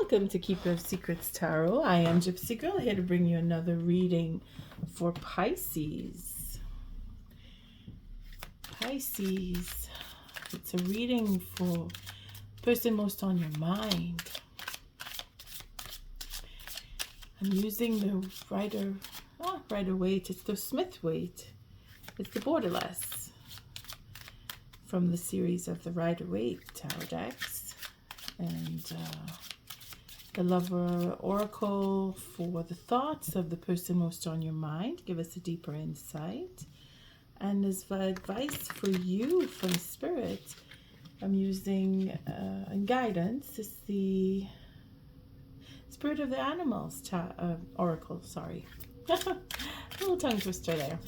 Welcome to Keeper of Secrets Tarot. I am Gypsy Girl, here to bring you another reading for Pisces. Pisces, it's a reading for the person most on your mind. I'm using the Rider-Waite. It's the Smith-Waite. It's the Borderless from the series of the Rider-Waite tarot decks. And the Lover Oracle for the thoughts of the person most on your mind. Give us a deeper insight. And as for advice for you from Spirit, I'm using guidance. It's the Spirit of the Animals Oracle. Sorry. A little tongue twister there.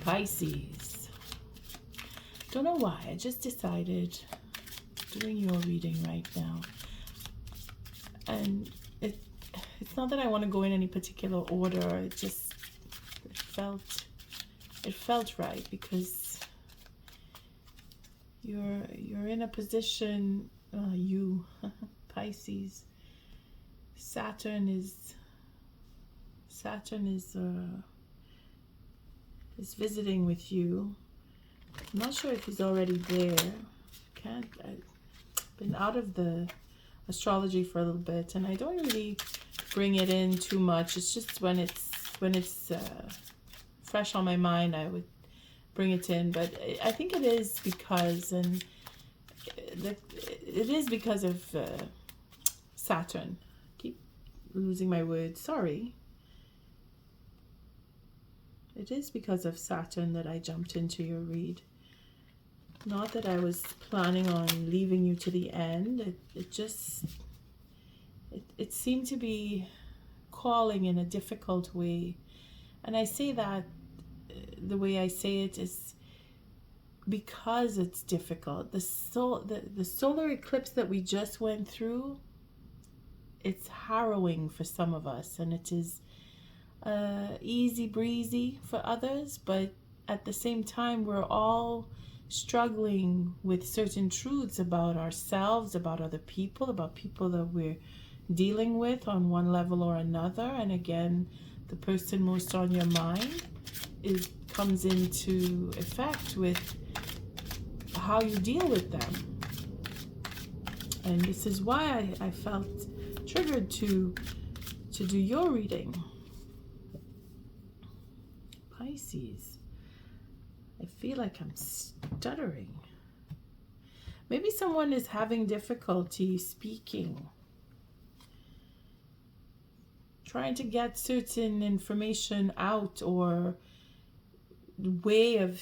Pisces. Don't know why. I just decided doing your reading right now. And it's not that I want to go in any particular order. It felt right, because you're in a position, you Pisces, Saturn is visiting with you. I'm not sure if he's already there. I've been out of the astrology for a little bit, and I don't really bring it in too much. It's just when it's fresh on my mind, I would bring it in. But I think it is because, of Saturn. Keep losing my words. Sorry. It is because of Saturn that I jumped into your read. Not that I was planning on leaving you to the end. It seemed to be calling in a difficult way. And I say that the way I say it is because it's difficult. The solar eclipse that we just went through, it's harrowing for some of us, and it is easy breezy for others, but at the same time we're all struggling with certain truths about ourselves, about other people, about people that we're dealing with on one level or another. And again, the person most on your mind comes into effect with how you deal with them. And this is why I felt triggered to do your reading. Pisces, I feel like I'm stuttering. Maybe someone is having difficulty speaking, trying to get certain information out, or way of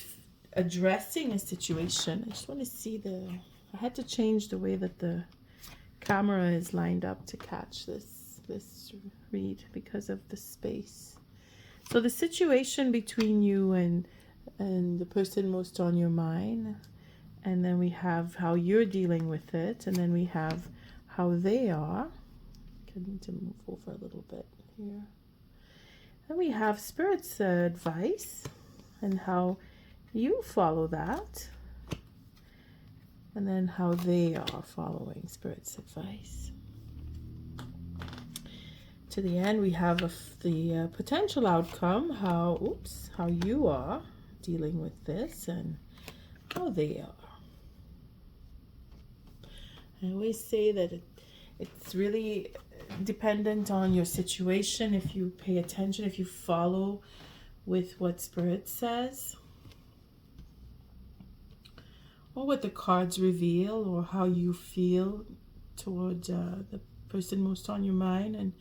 addressing a situation. I just want to see I had to change the way that the camera is lined up to catch this read because of the space. So the situation between you and the person most on your mind, and then we have how you're dealing with it, and then we have how they are. I need to move over a little bit here. Then we have Spirit's advice and how you follow that, and then how they are following Spirit's advice. To the end, we have the potential outcome, how you are dealing with this and how they are. I always say that it's really dependent on your situation. If you pay attention, if you follow with what Spirit says, or what the cards reveal, or how you feel toward the person most on your mind, and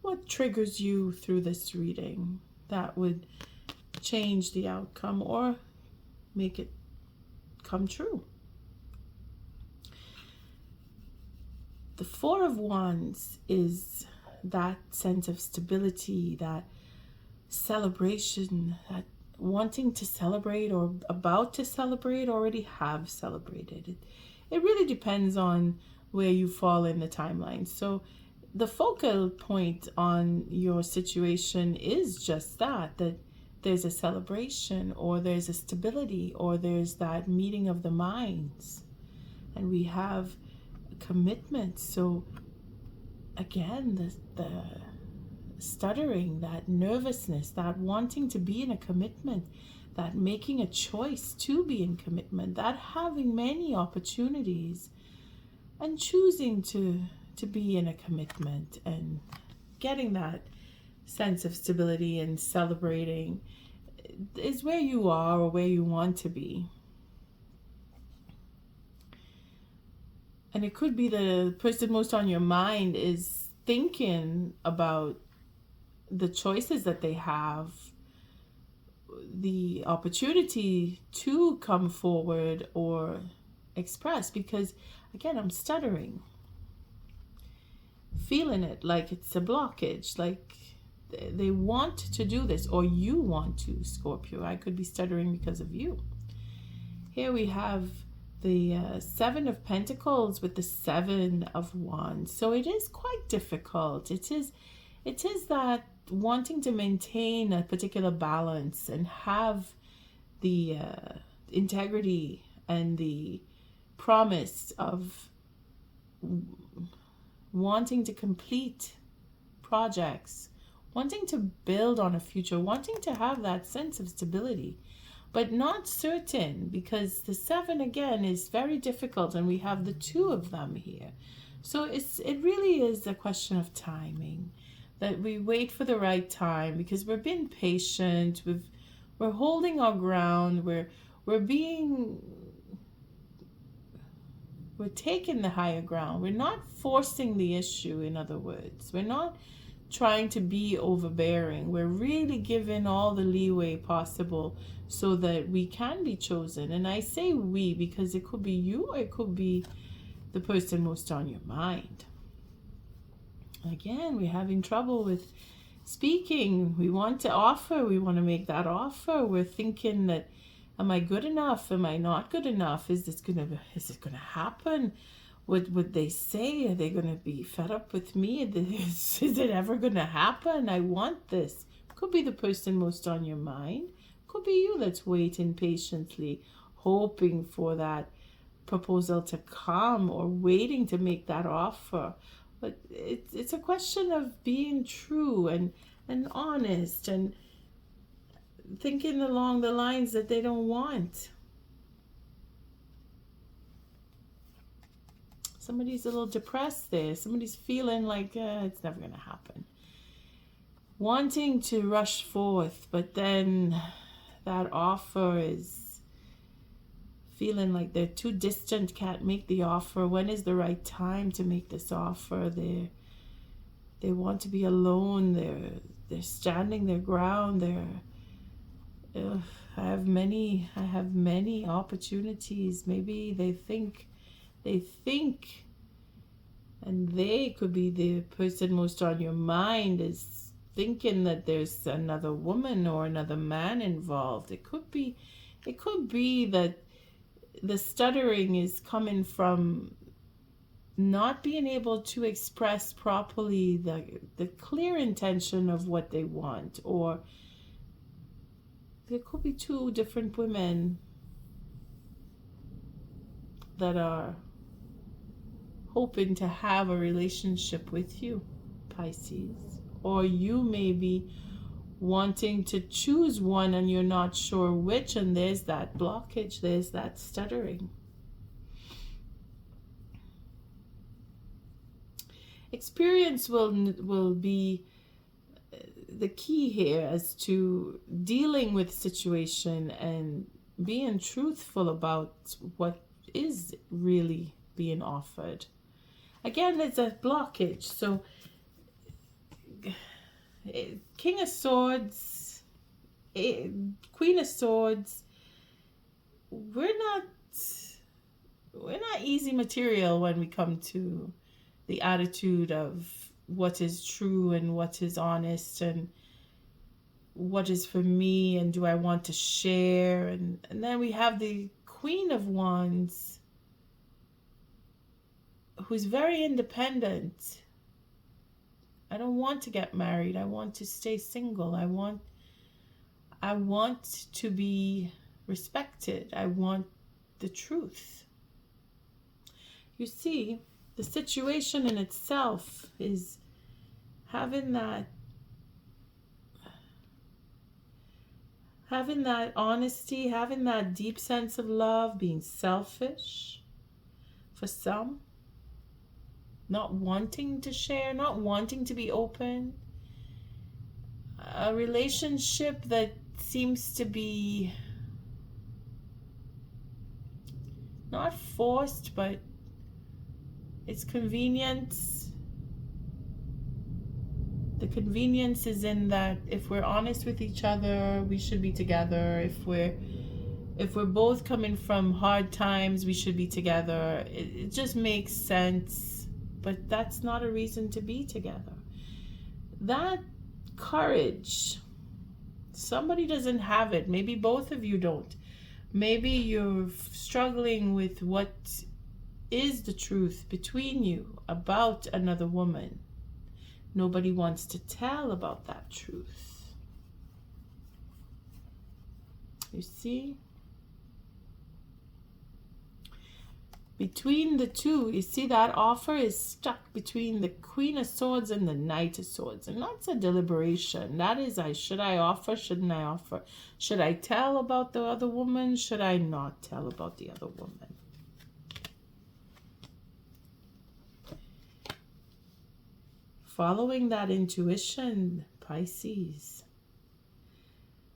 what triggers you through this reading, that would change the outcome or make it come true. The Four of Wands is that sense of stability, that celebration, that wanting to celebrate, or about to celebrate, already have celebrated. It really depends on where you fall in the timeline. So the focal point on your situation is just that there's a celebration, or there's a stability, or there's that meeting of the minds. And we have commitment. So again, the stuttering, that nervousness, that wanting to be in a commitment, that making a choice to be in commitment, that having many opportunities and choosing to be in a commitment and getting that sense of stability and celebrating is where you are or where you want to be. And it could be the person most on your mind is thinking about the choices that they have, the opportunity to come forward or express, because again, I'm stuttering, feeling it like it's a blockage, like they want to do this, or you want to, Scorpio. I could be stuttering because of you. Here we have the Seven of Pentacles with the Seven of Wands. So it is quite difficult. It is that wanting to maintain a particular balance and have the integrity and the promise of wanting to complete projects, wanting to build on a future, wanting to have that sense of stability, but not certain, because the seven again is very difficult, and we have the two of them here. So it really is a question of timing, that we wait for the right time, because we're being patient, we're holding our ground, we're taking the higher ground. We're not forcing the issue, in other words. We're not trying to be overbearing. We're really giving all the leeway possible so that we can be chosen. And I say we because it could be you, or it could be the person most on your mind. Again, we're having trouble with speaking. We want to offer. We want to make that offer. We're thinking that, am I good enough? Am I not good enough? Is it gonna happen? Would they say? Are they gonna be fed up with me? Is it ever gonna happen? I want this. Could be the person most on your mind. Could be you that's waiting patiently, hoping for that proposal to come, or waiting to make that offer. But it's a question of being true and honest, and thinking along the lines that they don't want. Somebody's a little depressed there. Somebody's feeling like it's never going to happen. Wanting to rush forth, but then that offer is feeling like they're too distant, can't make the offer. When is the right time to make this offer? They want to be alone. They're standing their ground. I have many opportunities. Maybe they think, and they could be the person most on your mind is thinking that there's another woman or another man involved. It could be that the stuttering is coming from not being able to express properly the clear intention of what they want, or there could be two different women that are hoping to have a relationship with you, Pisces. Or you may be wanting to choose one and you're not sure which, and there's that blockage, there's that stuttering. Experience will be the key here as to dealing with situation and being truthful about what is really being offered. Again, there's a blockage. So King of Swords, Queen of Swords, we're not easy material when we come to the attitude of what is true and what is honest and what is for me, and do I want to share. And then we have the Queen of Wands, who's very independent. I don't want to get married. I want to stay single. I want to be respected. I want the truth. You see, the situation in itself is having that honesty, having that deep sense of love, being selfish for some, not wanting to share, not wanting to be open. A relationship that seems to be not forced, but it's convenience. The convenience is in that if we're honest with each other, we should be together. If we're both coming from hard times, we should be together. It just makes sense, but that's not a reason to be together. That courage, somebody doesn't have it. Maybe both of you don't. Maybe you're struggling with what is the truth between you about another woman. Nobody wants to tell about that truth. You see? Between the two, you see that offer is stuck between the Queen of Swords and the Knight of Swords. And that's a deliberation. That is, should I offer? Shouldn't I offer? Should I tell about the other woman? Should I not tell about the other woman? Following that intuition, Pisces.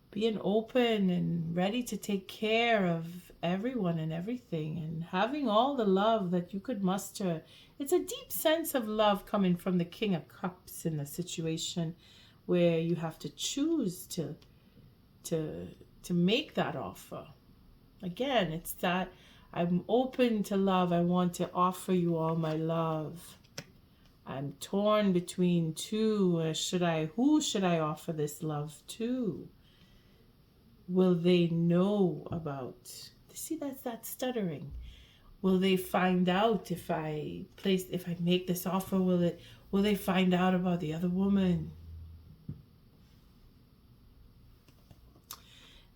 Being open and ready to take care of everyone and everything, and having all the love that you could muster. It's a deep sense of love coming from the King of Cups in the situation where you have to choose to make that offer. Again, it's that I'm open to love. I want to offer you all my love. I'm torn between two. Who should I offer this love to? Will they know about? See, that's that stuttering. Will they find out if I make this offer? Will they find out about the other woman?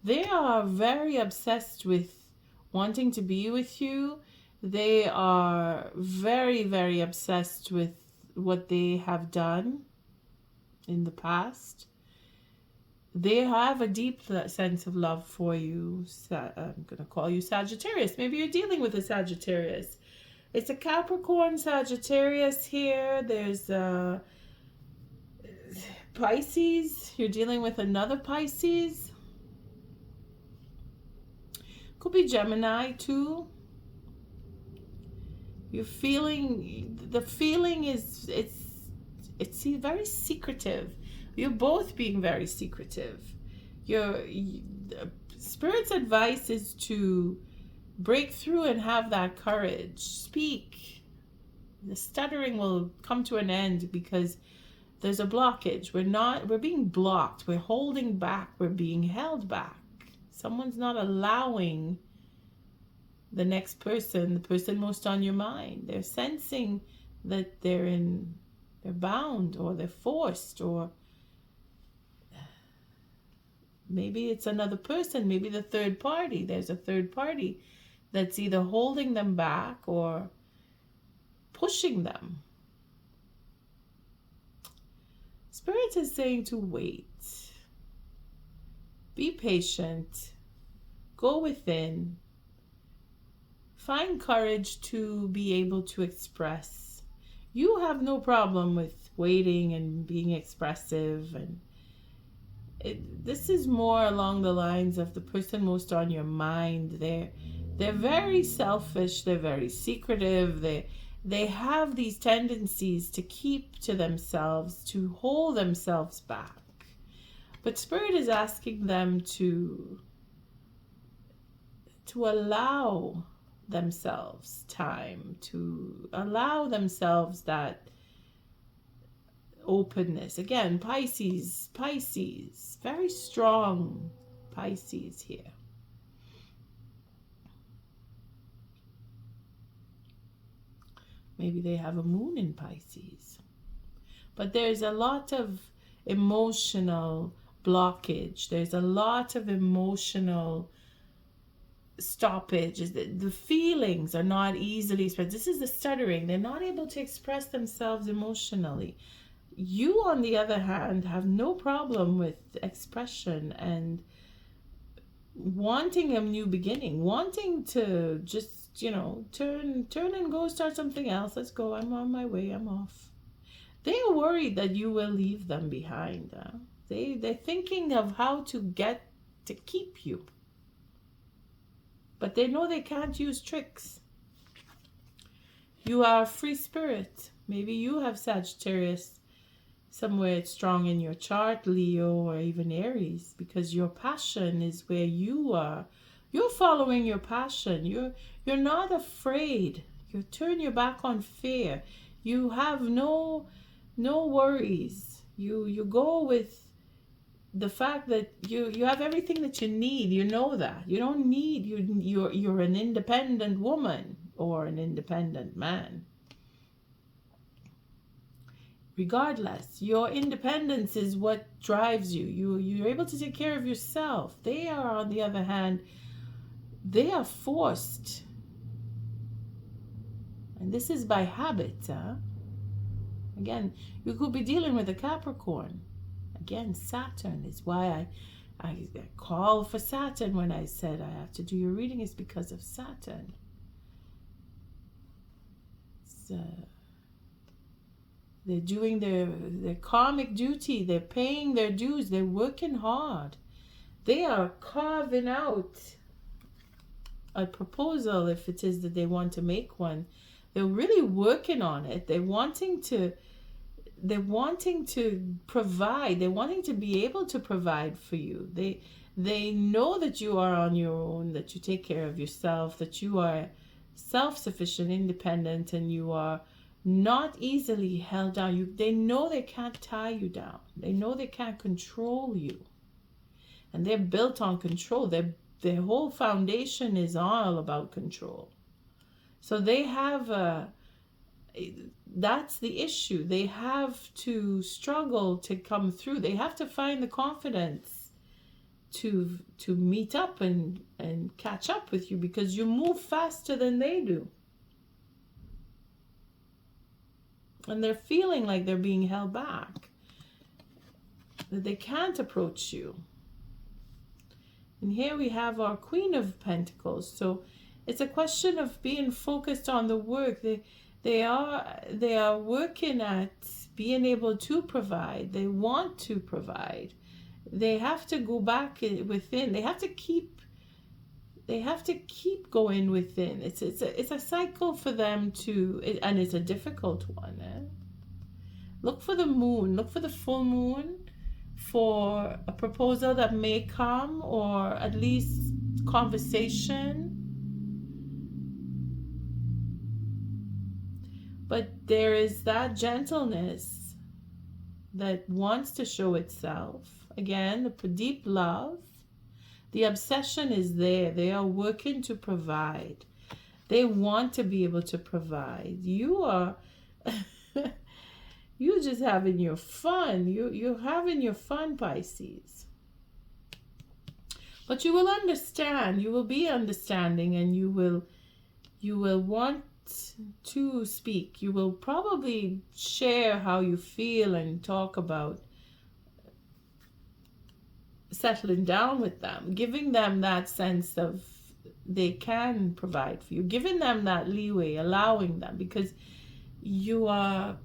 They are very obsessed with wanting to be with you. They are very, very obsessed with what they have done in the past. They have a deep sense of love for you. I'm going to call you Sagittarius. Maybe you're dealing with a Sagittarius. It's a Capricorn Sagittarius here. There's Pisces. You're dealing with another Pisces. Could be Gemini too. You're feeling, the feeling is, it's very secretive. You're both being very secretive. Spirit's advice is to break through and have that courage. Speak. The stuttering will come to an end because there's a blockage. We're being blocked. We're holding back. We're being held back. Someone's not allowing the next person, the person most on your mind. They're sensing that they're bound, or they're forced, or maybe it's another person, maybe the third party. There's a third party that's either holding them back or pushing them. Spirit is saying to wait. Be patient. Go within. Find courage to be able to express. You have no problem with waiting and being expressive, and this is more along the lines of the person most on your mind. They're very selfish. They're very secretive. They have these tendencies to keep to themselves, to hold themselves back. But Spirit is asking them to allow themselves time, to allow themselves that openness. Again, Pisces, very strong Pisces here. Maybe they have a moon in Pisces. But there's a lot of emotional blockage. There's a lot of emotional stoppage, is that the feelings are not easily expressed. This is the stuttering. They're not able to express themselves emotionally. You, on the other hand, have no problem with expression and wanting a new beginning, wanting to just, turn and go start something else. Let's go. I'm on my way. I'm off. They are worried that you will leave them behind. They're thinking of how to get to keep you. But they know they can't use tricks. You are a free spirit. Maybe you have Sagittarius somewhere strong in your chart, Leo, or even Aries, because your passion is where you are. You're following your passion. You're not afraid. You turn your back on fear. You have no worries. You go with the fact that you have everything that you need. You know that. You don't need, you're an independent woman or an independent man. Regardless, your independence is what drives you. You're able to take care of yourself. They are, on the other hand, they are forced. And this is by habit. Again, you could be dealing with a Capricorn. Again, Saturn is why I call for Saturn when I said I have to do your reading, is because of Saturn. They're doing their karmic duty. They're paying their dues. They're working hard. They are carving out a proposal, if it is that they want to make one. They're really working on it. They're wanting to provide. They're wanting to be able to provide for you. They know that you are on your own, that you take care of yourself, that you are self-sufficient, independent, and you are not easily held down. They know they can't tie you down. They know they can't control you. And they're built on control. Their whole foundation is all about control. So they have that's the issue. They have to struggle to come through. They have to find the confidence to meet up and catch up with you, because you move faster than they do. And they're feeling like they're being held back, that they can't approach you. And here we have our Queen of Pentacles. So it's a question of being focused on the work. They are working at being able to provide. They want to provide. They have to go back within. They have to keep going within. It's a cycle for them and it's a difficult one. Look for the moon. Look for the full moon for a proposal that may come, or at least conversation. But there is that gentleness that wants to show itself. Again, the deep love. The obsession is there. They are working to provide. They want to be able to provide. You are you're just having your fun. You're having your fun, Pisces. But you will understand. You will be understanding, and you will want to speak. You will probably share how you feel and talk about settling down with them, giving them that sense of they can provide for you, giving them that leeway, allowing them, because you're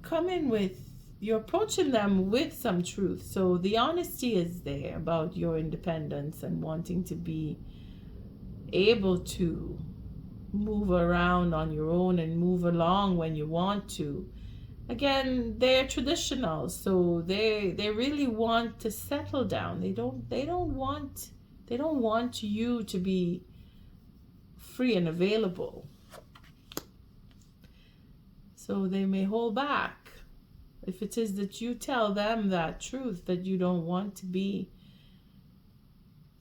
approaching them with some truth. So the honesty is there about your independence and wanting to be able to move around on your own and move along when you want to. Again, they're traditional, so they really want to settle down. They don't want you to be free and available. So they may hold back. If it is that you tell them that truth, that you don't want to be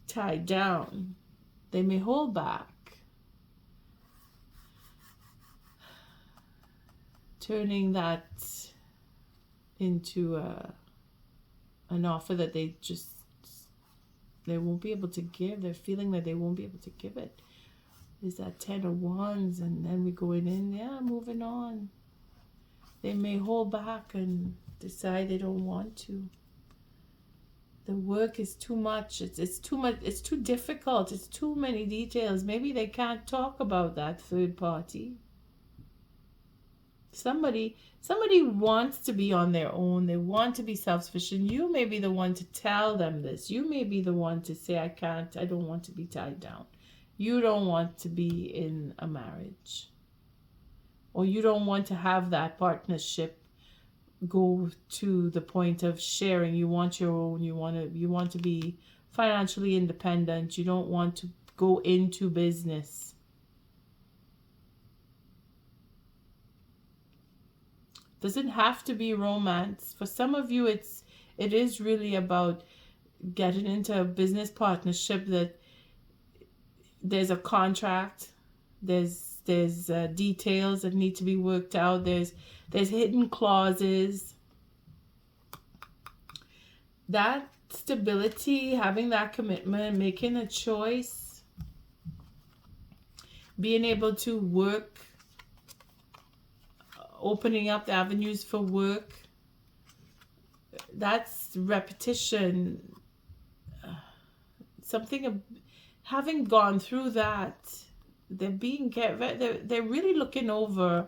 tied down, they may hold back. Turning that into an offer that they won't be able to give. They're feeling that they won't be able to give it. is that 10 of Wands, and then we're going in, yeah, moving on. They may hold back and decide they don't want to. The work is too much. It's too much. It's too difficult. It's too many details. Maybe they can't talk about that third party. Somebody wants to be on their own. They want to be self-sufficient. You may be the one to tell them this. You may be the one to say, I can't, I don't want to be tied down. You don't want to be in a marriage. Or you don't want to have that partnership go to the point of sharing. You want your own. You want to be financially independent. You don't want to go into business. Doesn't have to be romance. For some of you, it is really about getting into a business partnership that there's a contract, there's details that need to be worked out, there's hidden clauses. That stability, having that commitment, making a choice, being able to work, opening up the avenues for work, that's repetition. Having gone through that, they're really looking over,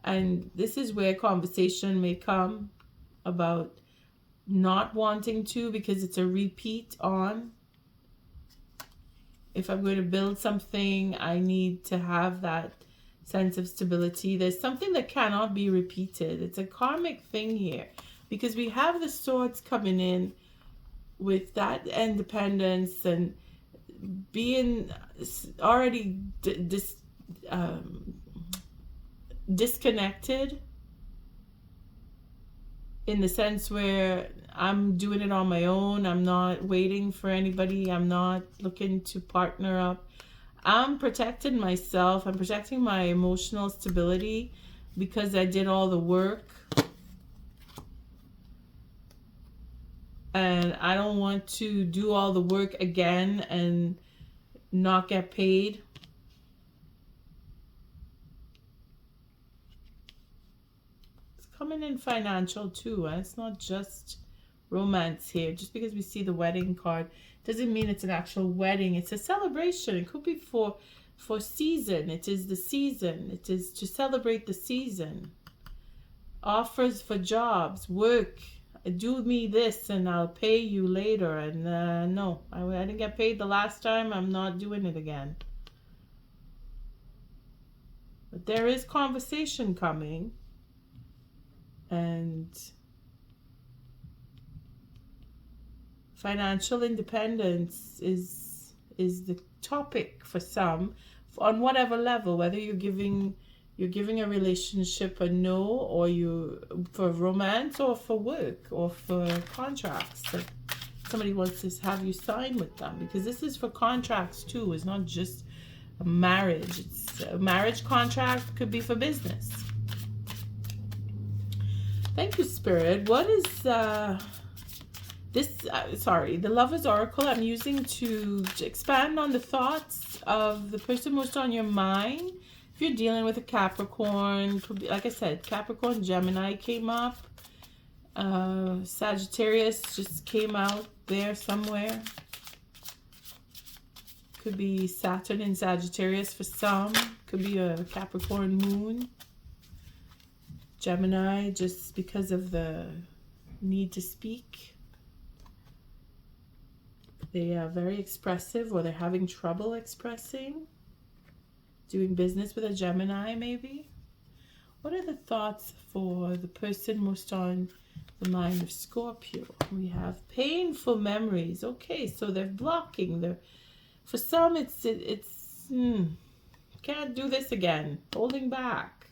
and this is where conversation may come about not wanting to, because it's a repeat on. If I'm going to build something, I need to have that sense of stability. There's something that cannot be repeated. It's a karmic thing here, because we have the swords coming in with that independence and being already disconnected, in the sense where I'm doing it on my own. I'm not waiting for anybody. I'm not looking to partner up. I'm protecting myself. I'm protecting my emotional stability because I did all the work. And I don't want to do all the work again and not get paid. It's coming in financial too. It's not just romance here. Just because we see the wedding card doesn't mean it's an actual wedding. It's a celebration. It could be for season. It is the season. It is to celebrate the season. Offers for jobs, work. Do me this and I'll pay you later. And no, I didn't get paid the last time. I'm not doing it again. But there is conversation coming. And financial independence is the topic for some, on whatever level, whether you're giving a relationship a no, or you for romance, or for work, or for contracts that somebody wants to have you sign with them, because this is for contracts too. It's not just a marriage. It's a marriage contract, could be for business. Thank you, Spirit. What is the Lover's Oracle I'm using to expand on the thoughts of the person most on your mind. If you're dealing with a Capricorn, could be, like I said, Capricorn, Gemini came up. Sagittarius just came out there somewhere. Could be Saturn in Sagittarius for some. Could be a Capricorn moon. Gemini, just because of the need to speak. They are very expressive, or they're having trouble expressing. Doing business with a Gemini, maybe. What are the thoughts for the person most on the mind of Scorpio? We have painful memories. Okay, so they're blocking. For some, it's can't do this again. Holding back.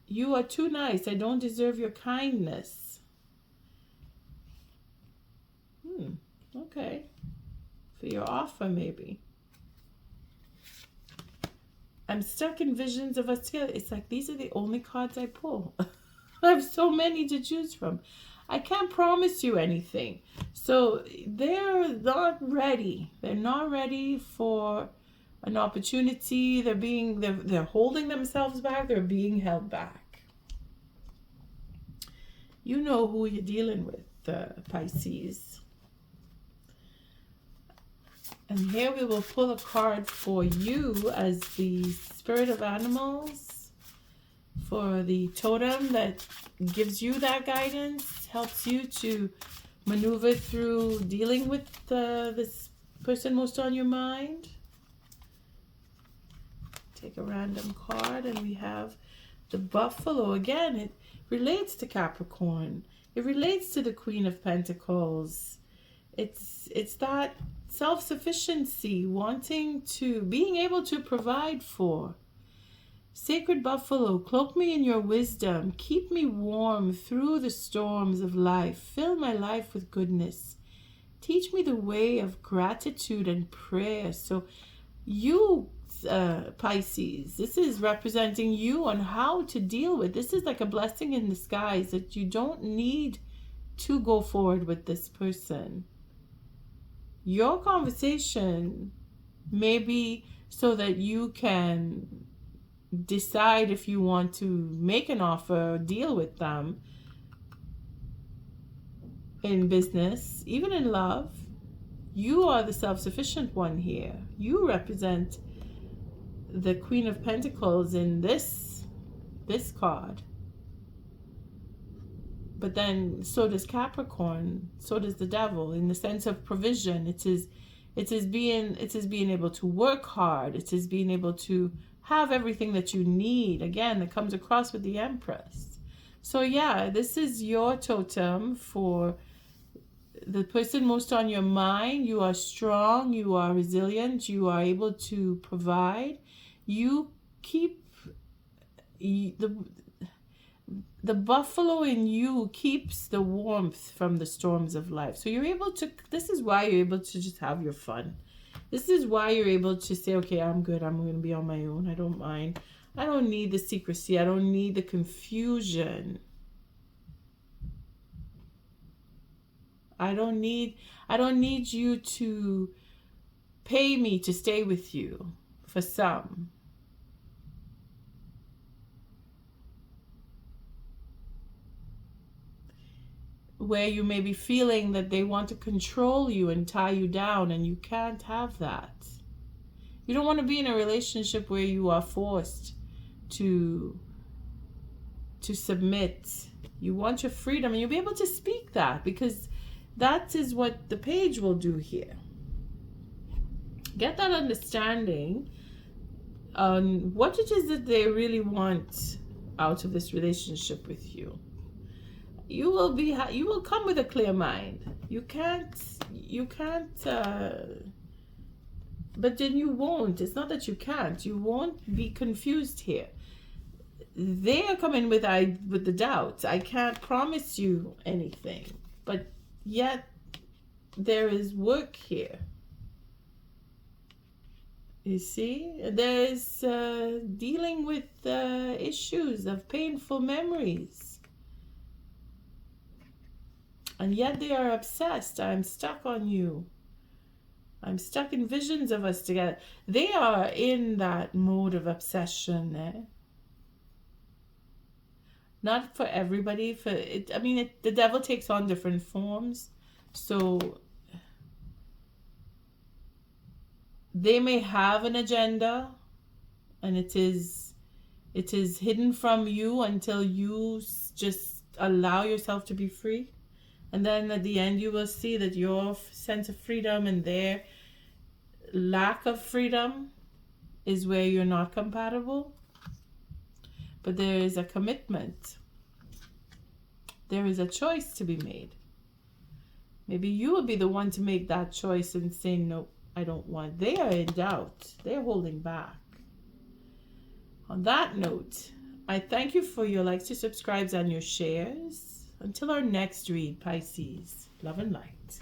You are too nice. I don't deserve your kindness. Okay. For your offer, maybe. I'm stuck in visions of us together. It's like these are the only cards I pull. I have so many to choose from. I can't promise you anything. So they're not ready. They're not ready for an opportunity. They're holding themselves back. They're being held back. You know who you're dealing with, Pisces. And here we will pull a card for you as the spirit of animals, for the totem that gives you that guidance, helps you to maneuver through dealing with this person most on your mind. Take a random card, and we have the buffalo. Again, it relates to Capricorn. It relates to the Queen of Pentacles. It's that self-sufficiency, being able to provide for. Sacred buffalo, cloak me in your wisdom. Keep me warm through the storms of life. Fill my life with goodness. Teach me the way of gratitude and prayer. So you, Pisces, this is representing you on how to deal with. This is like a blessing in disguise that you don't need to go forward with this person. Your conversation may be so that you can decide if you want to make an offer or deal with them in business, even in love. You are the self-sufficient one here. You represent the Queen of Pentacles in this card. But then so does Capricorn, so does the devil, in the sense of provision. It is being able to work hard. It is being able to have everything that you need. Again, that comes across with the Empress. So yeah, this is your totem for the person most on your mind. You are strong, you are resilient, you are able to provide. You keep the buffalo in you keeps the warmth from the storms of life. So you're able to, this is why you're able to just have your fun. This is why you're able to say, okay, I'm good. I'm going to be on my own. I don't mind. I don't need the secrecy. I don't need the confusion. I don't need you to pay me to stay with you. For some, where you may be feeling that they want to control you and tie you down, and you can't have that. You don't want to be in a relationship where you are forced to submit. You want your freedom, and you'll be able to speak that, because that is what the page will do here. Get that understanding on what it is that they really want out of this relationship with you. You will come with a clear mind. You can't, but then you won't. It's not that you can't. You won't be confused here. They are coming with the doubts. I can't promise you anything, but yet there is work here. You see, there's dealing with issues of painful memories. And yet they are obsessed. I'm stuck on you. I'm stuck in visions of us together. They are in that mode of obsession. Not for everybody. The devil takes on different forms. So they may have an agenda, and it is hidden from you until you just allow yourself to be free. And then at the end, you will see that your sense of freedom and their lack of freedom is where you're not compatible. But there is a commitment. There is a choice to be made. Maybe you will be the one to make that choice and say, no, I don't want. They are in doubt. They're holding back. On that note, I thank you for your likes, your subscribes, and your shares. Until our next read, Pisces, love and light.